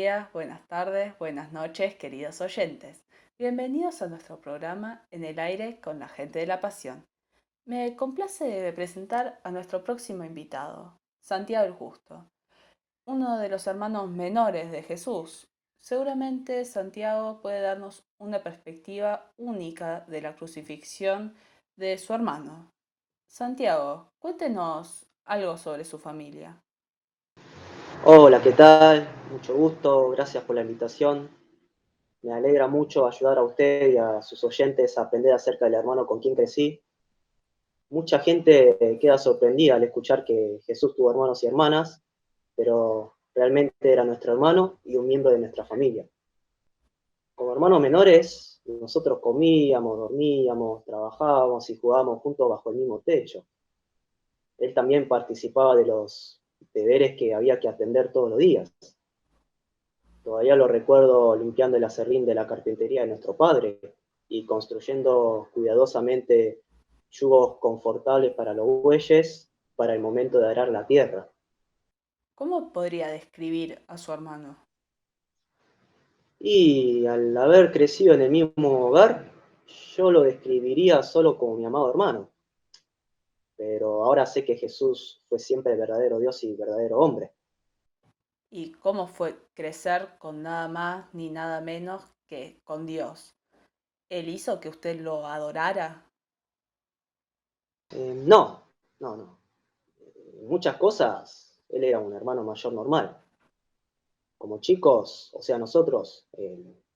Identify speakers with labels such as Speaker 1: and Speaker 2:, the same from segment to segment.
Speaker 1: días, buenas tardes, buenas noches, queridos oyentes. Bienvenidos a nuestro programa En el aire con la gente de la pasión. Me complace presentar a nuestro próximo invitado, Santiago el Justo, uno de los hermanos menores de Jesús. Seguramente Santiago puede darnos una perspectiva única de la crucifixión de su hermano. Santiago, cuéntenos algo sobre su familia.
Speaker 2: Hola, ¿qué tal? Mucho gusto, gracias por la invitación. Me alegra mucho ayudar a usted y a sus oyentes a aprender acerca del hermano con quien crecí. Mucha gente queda sorprendida al escuchar que Jesús tuvo hermanos y hermanas, pero realmente era nuestro hermano y un miembro de nuestra familia. Como hermanos menores, nosotros comíamos, dormíamos, trabajábamos y jugábamos juntos bajo el mismo techo. Él también participaba de los deberes que había que atender todos los días. Todavía lo recuerdo limpiando el aserrín de la carpintería de nuestro padre y construyendo cuidadosamente yugos confortables para los bueyes para el momento de arar la tierra.
Speaker 1: ¿Cómo podría describir a su hermano?
Speaker 2: Y al haber crecido en el mismo hogar, yo lo describiría solo como mi amado hermano. Pero ahora sé que Jesús fue siempre el verdadero Dios y verdadero hombre.
Speaker 1: ¿Y cómo fue crecer con nada más ni nada menos que con Dios? ¿Él hizo que usted lo adorara?
Speaker 2: No, no. En muchas cosas, él era un hermano mayor normal. Como chicos, o sea, nosotros,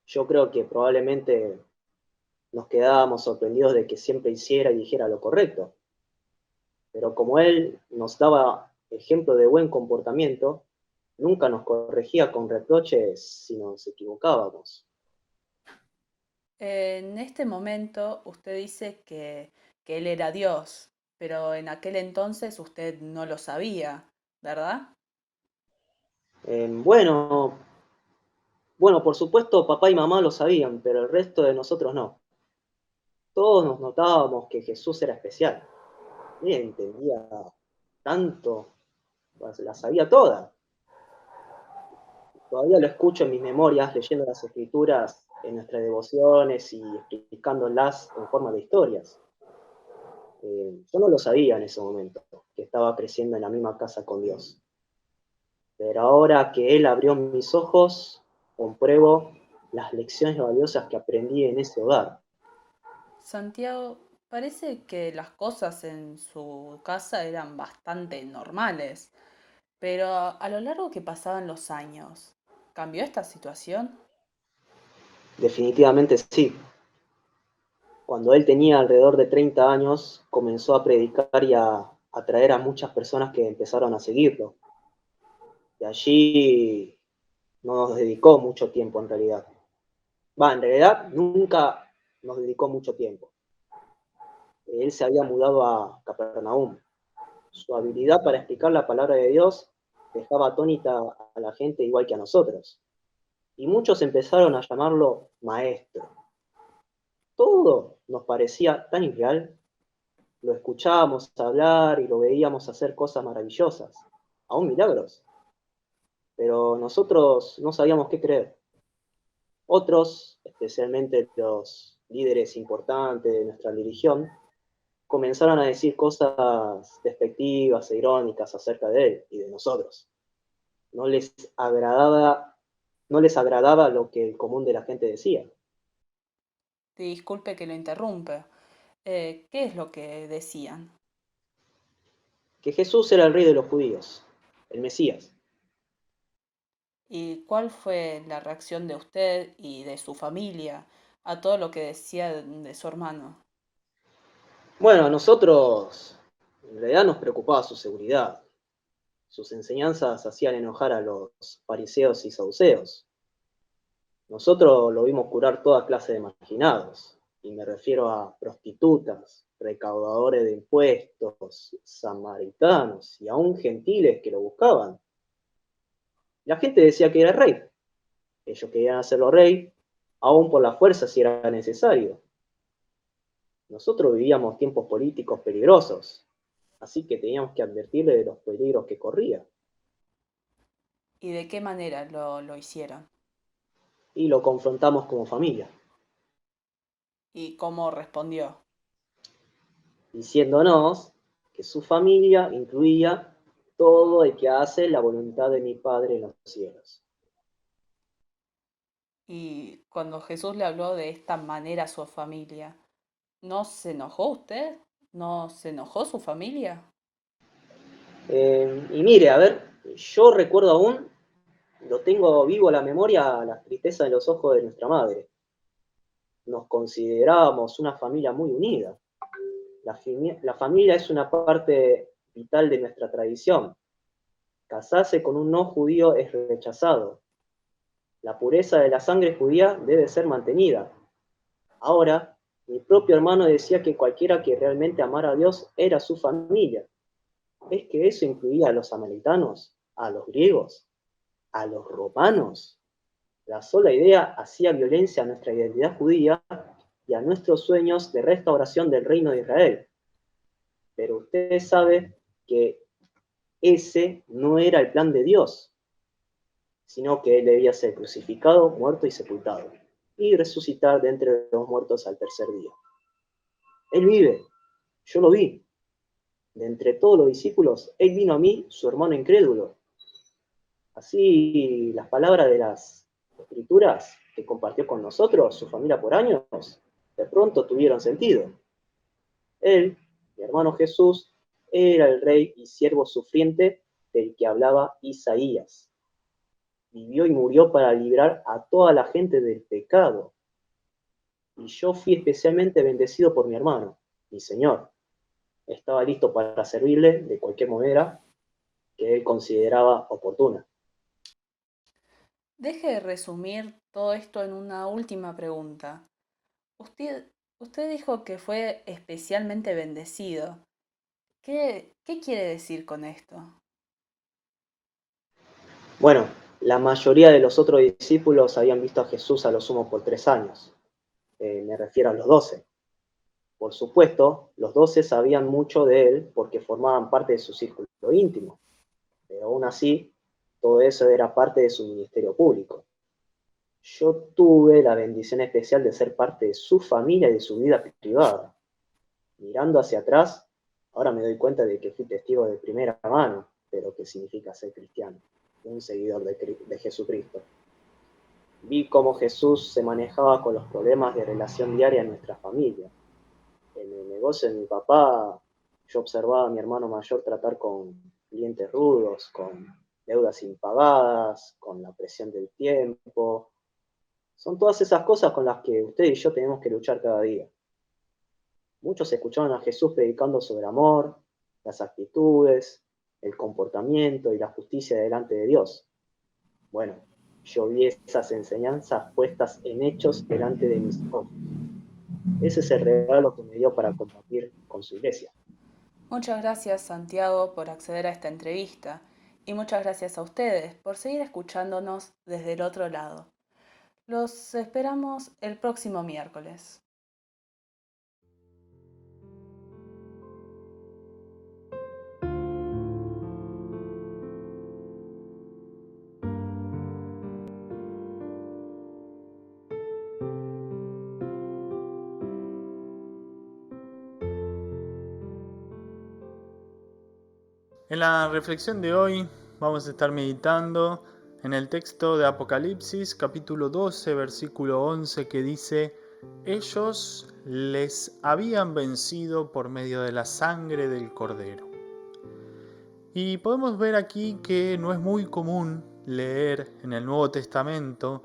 Speaker 2: yo creo que probablemente nos quedábamos sorprendidos de que siempre hiciera y dijera lo correcto. Pero como él nos daba ejemplo de buen comportamiento, nunca nos corregía con reproches si nos equivocábamos.
Speaker 1: En este momento usted dice que él era Dios, pero en aquel entonces usted no lo sabía, ¿verdad?
Speaker 2: Bueno, bueno, por supuesto papá y mamá lo sabían, pero el resto de nosotros no. Todos nos notábamos que Jesús era especial. Él entendía tanto, pues, la sabía toda. Todavía lo escucho en mis memorias, leyendo las escrituras en nuestras devociones y explicándolas en forma de historias. Yo no lo sabía en ese momento, que estaba creciendo en la misma casa con Dios. Pero ahora que Él abrió mis ojos, compruebo las lecciones valiosas que aprendí en ese hogar.
Speaker 1: Santiago, parece que las cosas en su casa eran bastante normales, pero a lo largo que pasaban los años, ¿cambió esta situación?
Speaker 2: Definitivamente sí. Cuando Él tenía alrededor de 30 años, comenzó a predicar y a atraer a muchas personas que empezaron a seguirlo. De allí no nos dedicó mucho tiempo en realidad. En realidad nunca nos dedicó mucho tiempo. Él se había mudado a Capernaum. Su habilidad para explicar la palabra de Dios dejaba atónita a la gente igual que a nosotros. Y muchos empezaron a llamarlo maestro. Todo nos parecía tan irreal. Lo escuchábamos hablar y lo veíamos hacer cosas maravillosas, aún milagros. Pero nosotros no sabíamos qué creer. Otros, especialmente los líderes importantes de nuestra religión, comenzaron a decir cosas despectivas e irónicas acerca de él y de nosotros. No les agradaba, no les agradaba lo que el común de la gente decía.
Speaker 1: Disculpe que lo interrumpa. ¿Qué es lo que decían?
Speaker 2: Que Jesús era el rey de los judíos, el Mesías.
Speaker 1: ¿Y cuál fue la reacción de usted y de su familia a todo lo que decía de su hermano?
Speaker 2: Bueno, a nosotros en realidad nos preocupaba su seguridad. Sus enseñanzas hacían enojar a los fariseos y saduceos. Nosotros lo vimos curar toda clase de marginados, y me refiero a prostitutas, recaudadores de impuestos, samaritanos y aún gentiles que lo buscaban. La gente decía que era rey. Ellos querían hacerlo rey, aún por la fuerza si era necesario. Nosotros vivíamos tiempos políticos peligrosos, así que teníamos que advertirle de los peligros que corría.
Speaker 1: ¿Y de qué manera lo hicieron?
Speaker 2: y lo confrontamos como familia,
Speaker 1: ¿Y cómo respondió?
Speaker 2: diciéndonos que su familia incluía todo el que hace la voluntad de mi Padre en los cielos.
Speaker 1: Y cuando Jesús le habló de esta manera a su familia, ¿no se enojó usted? ¿No se enojó su familia?
Speaker 2: Y mire, a ver, yo recuerdo aún, lo tengo vivo a la memoria, la tristeza en los ojos de nuestra madre. Nos considerábamos una familia muy unida. La familia es una parte vital de nuestra tradición. Casarse con un no judío es rechazado. La pureza de la sangre judía debe ser mantenida. Ahora, mi propio hermano decía que cualquiera que realmente amara a Dios era su familia. ¿Es que eso incluía a los samaritanos, a los griegos, a los romanos? La sola idea hacía violencia a nuestra identidad judía y a nuestros sueños de restauración del reino de Israel. Pero usted sabe que ese no era el plan de Dios, sino que él debía ser crucificado, muerto y sepultado, y resucitar de entre los muertos al tercer día. Él vive, yo lo vi. De entre todos los discípulos, él vino a mí, su hermano incrédulo. Así las palabras de las escrituras que compartió con nosotros, su familia por años, de pronto tuvieron sentido. Él, mi hermano Jesús, era el rey y siervo sufriente del que hablaba Isaías. Vivió y murió para librar a toda la gente del pecado. Y yo fui especialmente bendecido por mi hermano, mi Señor. Estaba listo para servirle de cualquier manera que él consideraba oportuna.
Speaker 1: Deje de resumir todo esto en una última pregunta. Usted dijo que fue especialmente bendecido. ¿Qué quiere decir con esto?
Speaker 2: Bueno, la mayoría de los otros discípulos habían visto a Jesús a lo sumo por 3 años. Me refiero a los 12. Por supuesto, los 12 sabían mucho de él porque formaban parte de su círculo íntimo, pero aún así, todo eso era parte de su ministerio público. Yo tuve la bendición especial de ser parte de su familia y de su vida privada. Mirando hacia atrás, ahora me doy cuenta de que fui testigo de primera mano de lo que significa ser cristiano, un seguidor de Jesucristo. Vi cómo Jesús se manejaba con los problemas de relación diaria en nuestra familia. En el negocio de mi papá, yo observaba a mi hermano mayor tratar con clientes rudos, con deudas impagadas, con la presión del tiempo. Son todas esas cosas con las que usted y yo tenemos que luchar cada día. Muchos escuchaban a Jesús predicando sobre amor, las actitudes, el comportamiento y la justicia delante de Dios. Bueno, yo vi esas enseñanzas puestas en hechos delante de mis ojos. Ese es el regalo que me dio para compartir con su iglesia.
Speaker 1: Muchas gracias, Santiago, por acceder a esta entrevista y muchas gracias a ustedes por seguir escuchándonos desde el otro lado. Los esperamos el próximo miércoles.
Speaker 3: En la reflexión de hoy vamos a estar meditando en el texto de Apocalipsis capítulo 12 versículo 11 que dice: ellos les habían vencido por medio de la sangre del Cordero. Y podemos ver aquí que no es muy común leer en el Nuevo Testamento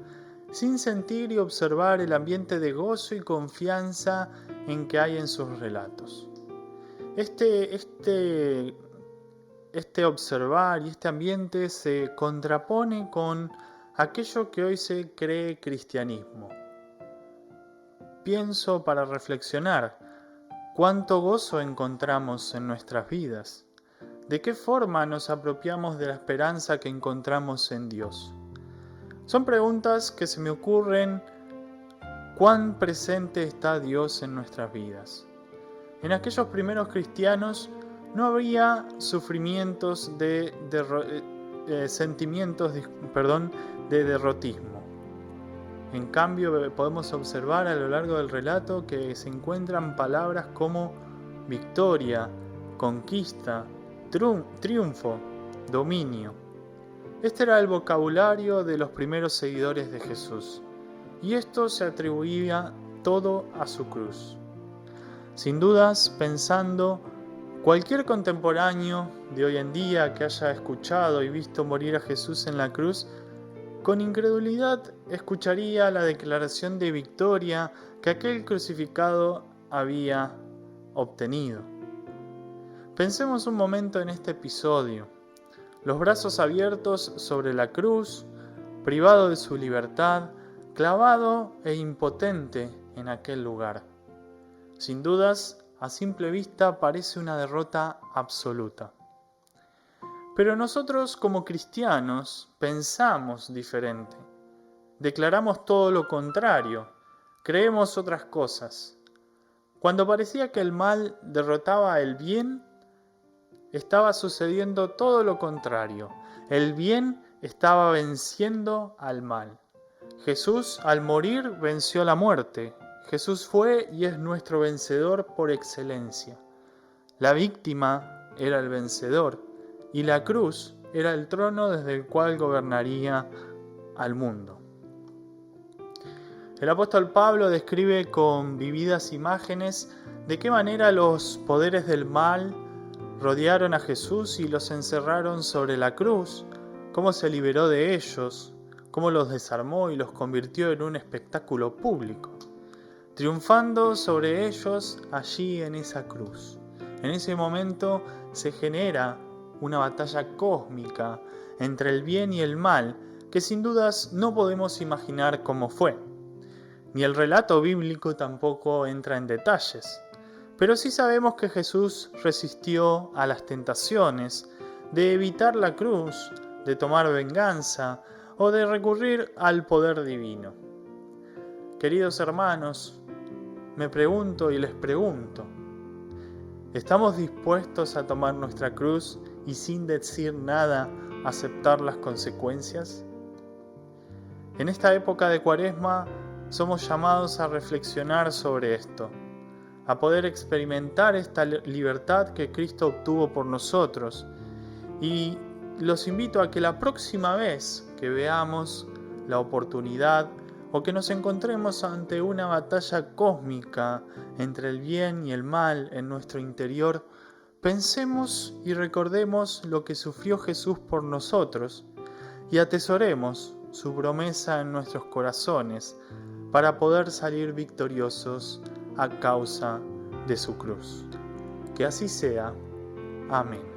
Speaker 3: sin sentir y observar el ambiente de gozo y confianza en que hay en sus relatos. Este observar y este ambiente se contrapone con aquello que hoy se cree cristianismo. Pienso para reflexionar, ¿cuánto gozo encontramos en nuestras vidas? ¿De qué forma nos apropiamos de la esperanza que encontramos en Dios? Son preguntas que se me ocurren. ¿Cuán presente está Dios en nuestras vidas? En aquellos primeros cristianos no había sufrimientos sentimientos de derrotismo. En cambio, podemos observar a lo largo del relato que se encuentran palabras como victoria, conquista, triunfo, dominio. Este era el vocabulario de los primeros seguidores de Jesús, y esto se atribuía todo a su cruz. Sin dudas, pensando, cualquier contemporáneo de hoy en día que haya escuchado y visto morir a Jesús en la cruz, con incredulidad escucharía la declaración de victoria que aquel crucificado había obtenido. Pensemos un momento en este episodio. Los brazos abiertos sobre la cruz, privado de su libertad, clavado e impotente en aquel lugar. Sin dudas, a simple vista parece una derrota absoluta. Pero nosotros como cristianos pensamos diferente. Declaramos todo lo contrario, creemos otras cosas. Cuando parecía que el mal derrotaba el bien, estaba sucediendo todo lo contrario. El bien estaba venciendo al mal. Jesús, al morir, venció la muerte. Jesús fue y es nuestro vencedor por excelencia. La víctima era el vencedor y la cruz era el trono desde el cual gobernaría al mundo. El apóstol Pablo describe con vividas imágenes de qué manera los poderes del mal rodearon a Jesús y los encerraron sobre la cruz, cómo se liberó de ellos, cómo los desarmó y los convirtió en un espectáculo público, triunfando sobre ellos allí en esa cruz. En ese momento se genera una batalla cósmica entre el bien y el mal que sin dudas no podemos imaginar cómo fue. Ni el relato bíblico tampoco entra en detalles, pero sí sabemos que Jesús resistió a las tentaciones de evitar la cruz, de tomar venganza o de recurrir al poder divino. Queridos hermanos, me pregunto y les pregunto, ¿estamos dispuestos a tomar nuestra cruz y sin decir nada aceptar las consecuencias? En esta época de Cuaresma somos llamados a reflexionar sobre esto, a poder experimentar esta libertad que Cristo obtuvo por nosotros, y los invito a que la próxima vez que veamos la oportunidad o que nos encontremos ante una batalla cósmica entre el bien y el mal en nuestro interior, pensemos y recordemos lo que sufrió Jesús por nosotros y atesoremos su promesa en nuestros corazones para poder salir victoriosos a causa de su cruz. Que así sea. Amén.